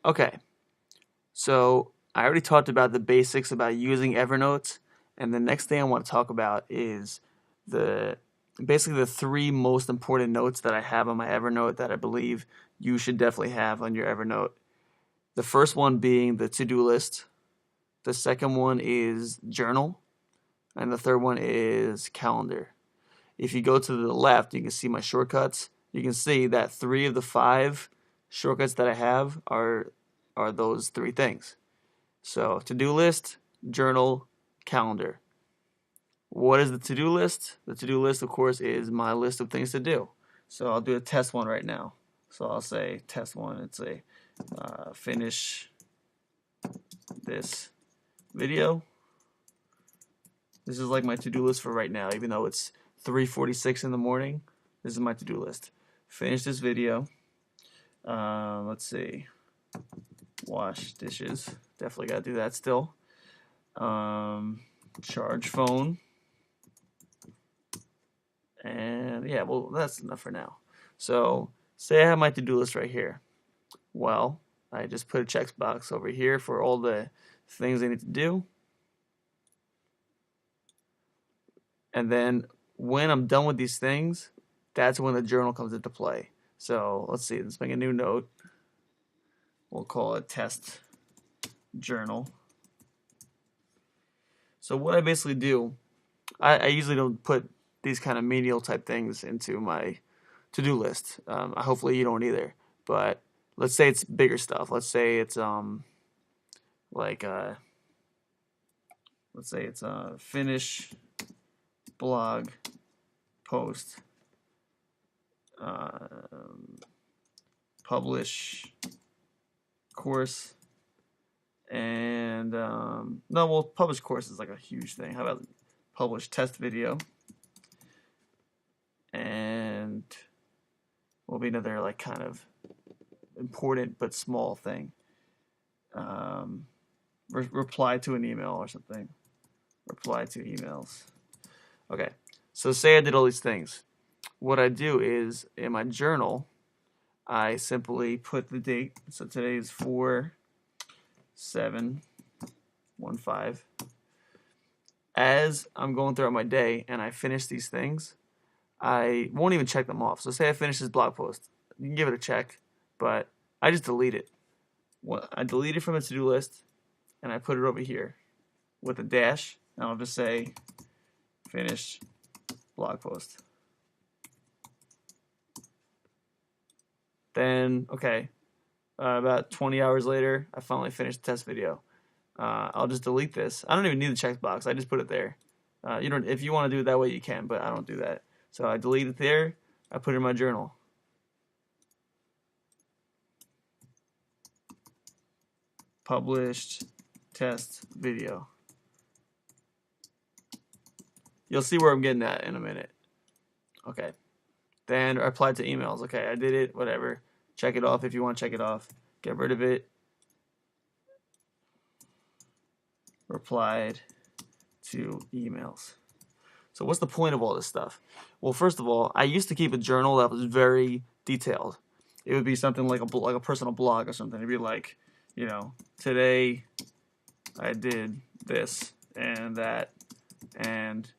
Okay, so I already talked about the basics about using Evernote, and the next thing I want to talk about is the basically the three most important notes that I have on my Evernote that I believe you should definitely have on your Evernote. The first one being the to-do list, the second one is journal, and the third one is calendar. If you go to the left, you can see my shortcuts. You can see that three of the five shortcuts that I have are those three things. So to-do list, journal, calendar. What is the to-do list? The to-do list, of course, is my list of things to do. So I'll do a test one right now. So I'll say test one. It's a finish this video. This is like my to-do list for right now, even though it's 3:46 in the morning. This is my to-do list. Finish this video. Let's see. Wash dishes. Definitely gotta do that still. Charge phone. And yeah, well, that's enough for now. So say I have my to-do list right here. Well, I just put a checkbox over here for all the things I need to do. And then when I'm done with these things, that's when the journal comes into play. So let's see, let's make a new note. We'll call it test journal. So what I basically do, I usually don't put these kind of menial type things into my to-do list. Hopefully you don't either. But let's say it's bigger stuff. Let's say it's like let's say it's finish blog post, publish course, and no, well, publish course is like a huge thing. How about publish test video? And will be another like kind of important but small thing. Reply to an email or something. Reply to emails. Okay, so say I did all these things. What I do is in my journal, I simply put the date. So today is 4/7/15. As I'm going throughout my day and I finish these things, I won't even check them off. So say I finish this blog post. You can give it a check, but I just delete it. I delete it from the to-do list, and I put it over here with a dash, and I'll just say finish blog post. Then, okay, about 20 hours later, I finally finished the test video. I'll just delete this. I don't even need the checkbox. I just put it there. You don't. If you want to do it that way, you can, but I don't do that. So I delete it there. I put it in my journal. Published test video. You'll see where I'm getting at in a minute. Okay. Then reply to emails. Okay, I did it, whatever. Check it off if you want to check it off. Get rid of it. Replied to emails. So what's the point of all this stuff? Well, first of all, I used to keep a journal that was very detailed. It would be something like a personal blog or something. It'd be like, you know, today I did this and that, and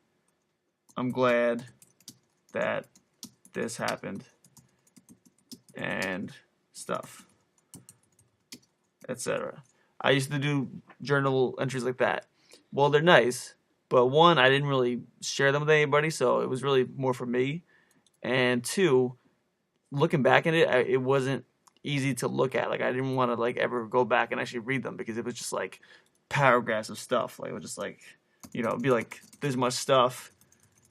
I'm glad that this happened, and stuff, etc. I used to do journal entries like that. Well, they're nice, but one, I didn't really share them with anybody, so it was really more for me. And two, looking back at it, it wasn't easy to look at. Like I didn't want to like ever go back and actually read them because it was just like paragraphs of stuff. Like it was just like, you know, it'd be like this much stuff.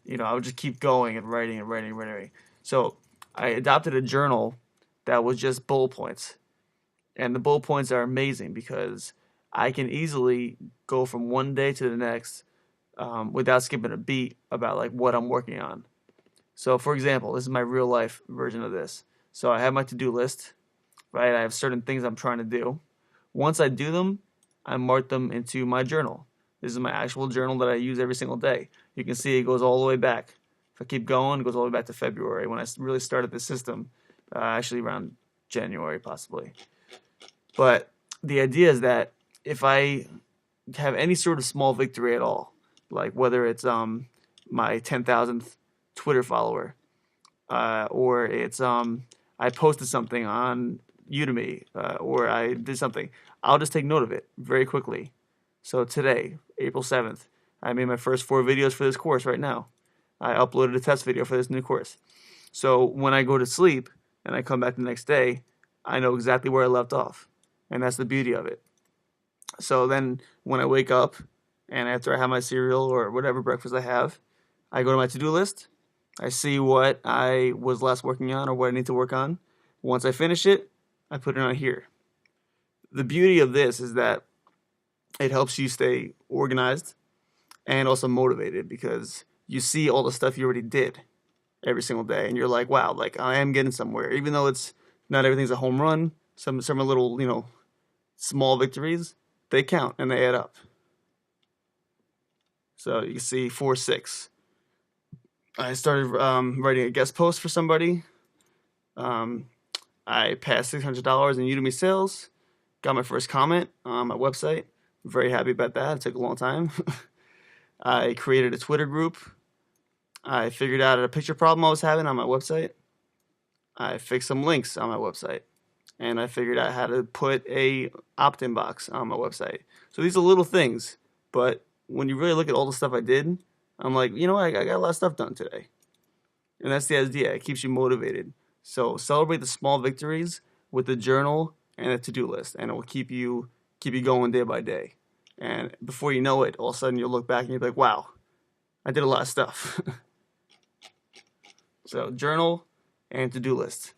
You know, I would just keep going and writing and writing and writing. So I adopted a journal that was just bullet points. And the bullet points are amazing because I can easily go from one day to the next without skipping a beat about like what I'm working on. So for example, this is my real life version of this. So I have my to-do list, right? I have certain things I'm trying to do. Once I do them, I mark them into my journal. This is my actual journal that I use every single day. You can see it goes all the way back. If I keep going, it goes all the way back to February when I really started the system, actually around January possibly. But the idea is that if I have any sort of small victory at all, like whether it's my 10,000th Twitter follower, or it's I posted something on Udemy, or I did something, I'll just take note of it very quickly. So today, April 7th, I made my first 4 videos for this course right now. I uploaded a test video for this new course. So when I go to sleep and I come back the next day, I know exactly where I left off. And that's the beauty of it. So then when I wake up and after I have my cereal or whatever breakfast I have, I go to my to-do list. I see what I was last working on or what I need to work on. Once I finish it, I put it on here. The beauty of this is that it helps you stay organized and also motivated because you see all the stuff you already did every single day and you're like, wow, like I am getting somewhere. Even though it's not everything's a home run, some are little, small victories, they count and they add up. So you can see 4-6. I started writing a guest post for somebody. I passed $600 in Udemy sales. Got my first comment on my website. I'm very happy about that. It took a long time. I created a Twitter group. I figured out a picture problem I was having on my website. I fixed some links on my website. And I figured out how to put a opt-in box on my website. So these are little things, but when you really look at all the stuff I did, I'm like, you know what, I got a lot of stuff done today. And that's the idea. It keeps you motivated. So celebrate the small victories with the journal and a to-do list, and it will keep you going day by day. And before you know it, all of a sudden you'll look back and you'll be like, wow, I did a lot of stuff. So journal and to-do list.